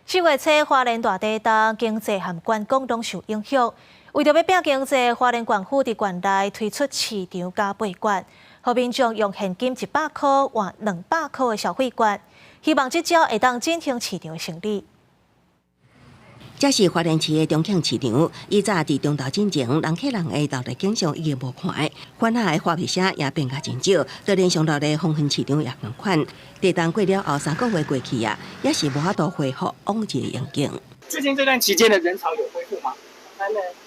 4月初，花莲大地震，经济和观光拢受影响。为着要拼经济，花莲县府伫县内推出市场加倍券，予民众用现金100块换200块的消费券，希望这招会当振兴市场的生意。 这是花莲市的中庆市场，以早伫中昼进前，人客人的到来景象已经无看，款下的花皮车也变甲真少，就连上头的风云市场也同款。地震过了后3个月过去啊，也是无法度恢复往日的盈景。最近这段期间的人潮有恢复吗？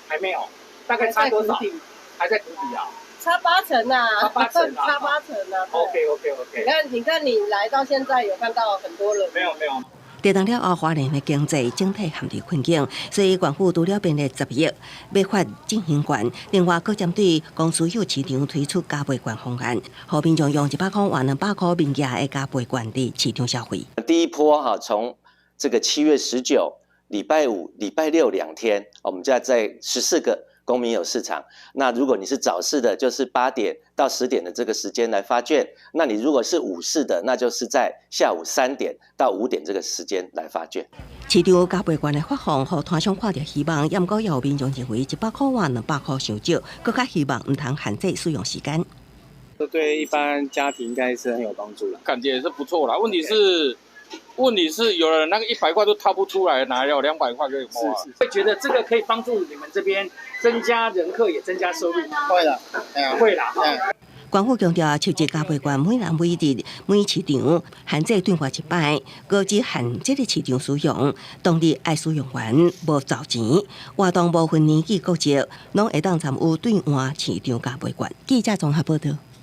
还没有，大概差多少？还在谷底啊。差8成啊！差8成啊！差8成啊 OK。你看，你来到现在有看到很多人？没有。 地震了后，花莲的经济整体陷入困境，所以县府除了编列10亿要发振兴券，另外搁针对公司有市场推出加倍券方案，予民众用100块换200块民价的加倍券伫市场消费。第一波哈，从这个7月19礼拜5、礼拜62天，我们就要在14个公民有市场。那如果你是早市的，就是8点到10点的这个时间来发券；那你如果是午市的，那就是在下午3点到5点这个时间来发券。市场加倍券的发放，互摊商看到希望，也毋过也有民众认为100块换200块伤少，更加希望唔通限制使用时间。这对一般家庭应该是很有帮助的，感觉也是不错啦。问题是有人那个100块都掏不出来，哪有200块可以花？会觉得这个可以帮助你们这边增加人客，也增加收入。会啦，会啦。县府强调，筹集加倍券每人每日每市场限制兑换1摆，高只限这个市场使用，当日爱使用完无找钱，活动部分年纪国籍拢会当参与兑换市场加倍券。记者综合报道。